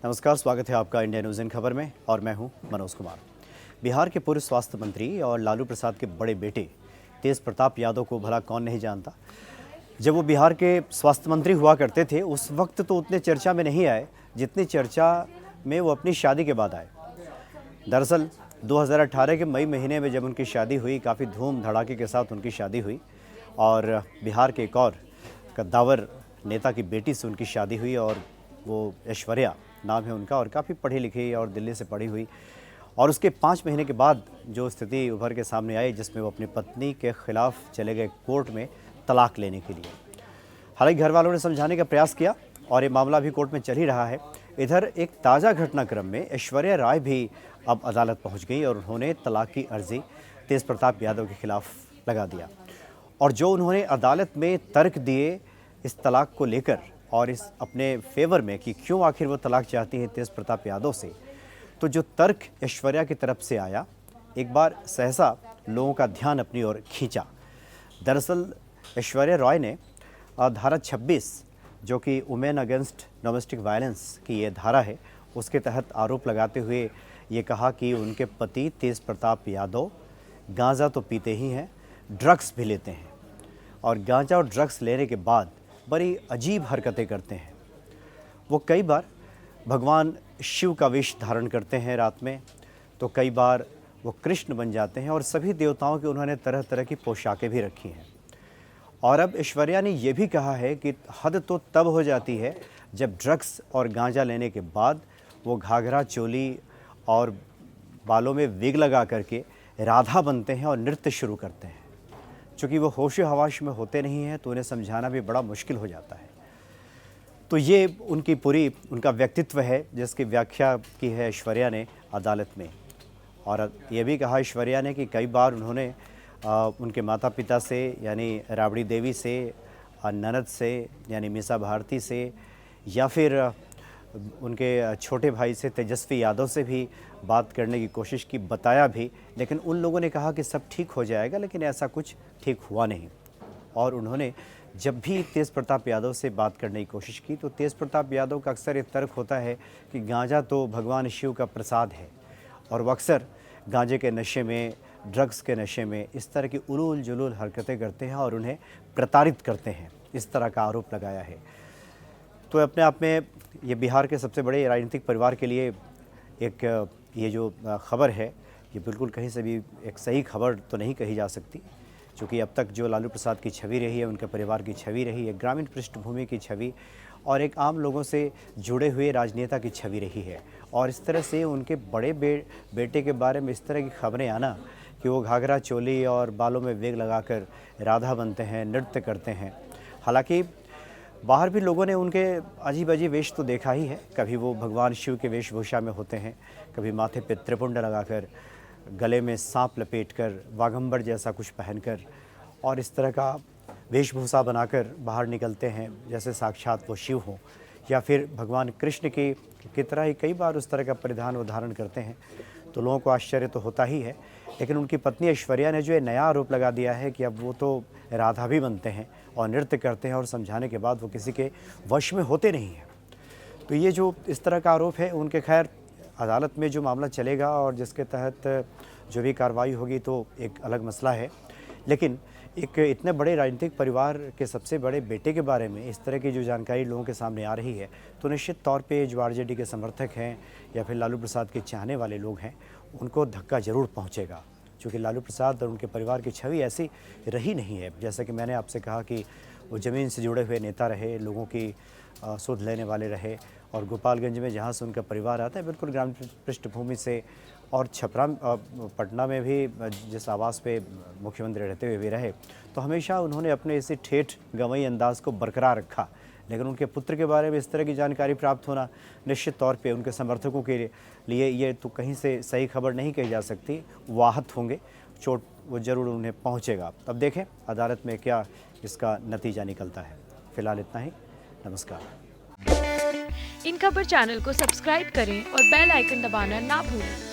नमस्कार, स्वागत है आपका इंडिया न्यूज़ इन खबर में और मैं हूं मनोज कुमार। बिहार के पूर्व स्वास्थ्य मंत्री और लालू प्रसाद के बड़े बेटे तेज प्रताप यादव को भला कौन नहीं जानता। जब वो बिहार के स्वास्थ्य मंत्री हुआ करते थे उस वक्त तो उतने चर्चा में नहीं आए जितनी चर्चा में वो अपनी शादी के बाद आए। दरअसल 2018 के मई महीने में जब उनकी शादी हुई, काफ़ी धूम धड़ाके के साथ उनकी शादी हुई और बिहार के एक और कद्दावर नेता की बेटी से उनकी शादी हुई और वो ऐश्वर्या नाम है उनका और काफ़ी पढ़ी लिखी और दिल्ली से पढ़ी हुई। और उसके 5 महीने के बाद जो स्थिति उभर के सामने आई जिसमें वो अपनी पत्नी के खिलाफ चले गए कोर्ट में तलाक लेने के लिए। हालांकि घर वालों ने समझाने का प्रयास किया और ये मामला भी कोर्ट में चल ही रहा है। इधर एक ताज़ा घटनाक्रम में ऐश्वर्या राय भी अब अदालत पहुंच गई और उन्होंने तलाक की अर्जी तेज प्रताप यादव के खिलाफ लगा दिया। और जो उन्होंने अदालत में तर्क दिए इस तलाक को लेकर और इस अपने फेवर में कि क्यों आखिर वो तलाक चाहती है तेज प्रताप यादव से, तो जो तर्क ऐश्वर्या की तरफ से आया एक बार सहसा लोगों का ध्यान अपनी ओर खींचा। दरअसल ऐश्वर्या राय ने धारा 26 जो कि वुमेन अगेंस्ट डोमेस्टिक वायलेंस की ये धारा है उसके तहत आरोप लगाते हुए ये कहा कि उनके पति तेज प्रताप यादव गांजा तो पीते ही हैं, ड्रग्स भी लेते हैं और गांजा और ड्रग्स लेने के बाद बड़ी अजीब हरकतें करते हैं। वो कई बार भगवान शिव का वेश धारण करते हैं रात में, तो कई बार वो कृष्ण बन जाते हैं और सभी देवताओं की उन्होंने तरह तरह की पोशाकें भी रखी हैं। और अब ऐश्वर्या ने ये भी कहा है कि हद तो तब हो जाती है जब ड्रग्स और गांजा लेने के बाद वो घाघरा चोली और बालों में विग लगा करके राधा बनते हैं और नृत्य शुरू करते हैं। चूँकि वो होश हवाश में होते नहीं हैं तो उन्हें समझाना भी बड़ा मुश्किल हो जाता है। तो ये उनका व्यक्तित्व है जिसकी व्याख्या की है ऐश्वर्या ने अदालत में। और ये भी कहा ऐश्वर्या ने कि कई बार उन्होंने उनके माता पिता से यानी राबड़ी देवी से, ननद से यानी मीसा भारती से या फिर उनके छोटे भाई से तेजस्वी यादव से भी बात करने की कोशिश की, बताया भी, लेकिन उन लोगों ने कहा कि सब ठीक हो जाएगा, लेकिन ऐसा कुछ ठीक हुआ नहीं। और उन्होंने जब भी तेज प्रताप यादव से बात करने की कोशिश की तो तेज प्रताप यादव का अक्सर ये तर्क होता है कि गांजा तो भगवान शिव का प्रसाद है और वो अक्सर गांजे के नशे में, ड्रग्स के नशे में इस तरह की उलूल जुलूल हरकतें करते हैं और उन्हें प्रताड़ित करते हैं, इस तरह का आरोप लगाया है। तो अपने आप में ये बिहार के सबसे बड़े राजनीतिक परिवार के लिए एक ये जो खबर है ये बिल्कुल कहीं से भी एक सही खबर तो नहीं कही जा सकती, क्योंकि अब तक जो लालू प्रसाद की छवि रही है, उनके परिवार की छवि रही है, ग्रामीण पृष्ठभूमि की छवि और एक आम लोगों से जुड़े हुए राजनेता की छवि रही है। और इस तरह से उनके बड़े बेटे के बारे में इस तरह की खबरें आना कि वो घाघरा चोली और बालों में वेग लगाकर राधा बनते हैं, नृत्य करते हैं। हालांकि बाहर भी लोगों ने उनके अजीब अजीब वेश तो देखा ही है। कभी वो भगवान शिव के वेशभूषा में होते हैं, कभी माथे पे त्रिपुंड लगाकर, गले में सांप लपेटकर, वाघंबर जैसा कुछ पहनकर और इस तरह का वेशभूषा बनाकर बाहर निकलते हैं जैसे साक्षात वो शिव हों, या फिर भगवान कृष्ण की तरह ही कई बार उस तरह का परिधान वो धारण करते हैं। तो लोगों को आश्चर्य तो होता ही है। लेकिन उनकी पत्नी ऐश्वर्या ने जो ये नया आरोप लगा दिया है कि अब वो तो राधा भी बनते हैं और नृत्य करते हैं और समझाने के बाद वो किसी के वश में होते नहीं हैं, तो ये जो इस तरह का आरोप है उनके, खैर अदालत में जो मामला चलेगा और जिसके तहत जो भी कार्रवाई होगी तो एक अलग मसला है। लेकिन एक इतने बड़े राजनीतिक परिवार के सबसे बड़े बेटे के बारे में इस तरह की जो जानकारी लोगों के सामने आ रही है तो निश्चित तौर पे जो आरजेडी के समर्थक हैं या फिर लालू प्रसाद के चाहने वाले लोग हैं उनको धक्का ज़रूर पहुंचेगा, क्योंकि लालू प्रसाद और उनके परिवार की छवि ऐसी रही नहीं है। जैसा कि मैंने आपसे कहा कि वो ज़मीन से जुड़े हुए नेता रहे, लोगों की सुध लेने वाले रहे और गोपालगंज में जहाँ से उनका परिवार आता है बिल्कुल ग्रामीण पृष्ठभूमि से, और छपरा पटना में भी जिस आवास पे मुख्यमंत्री रहते हुए भी रहे, तो हमेशा उन्होंने अपने इसी ठेठ गंवई अंदाज को बरकरार रखा। लेकिन उनके पुत्र के बारे में इस तरह की जानकारी प्राप्त होना निश्चित तौर पे उनके समर्थकों के लिए ये तो कहीं से सही खबर नहीं कही जा सकती। वाहत होंगे, चोट वो ज़रूर उन्हें पहुंचेगा। तब देखें अदालत में क्या इसका नतीजा निकलता है। फिलहाल इतना ही, नमस्कार। इन खबर चैनल को सब्सक्राइब करें और बेल आइकन दबाना ना भूलें।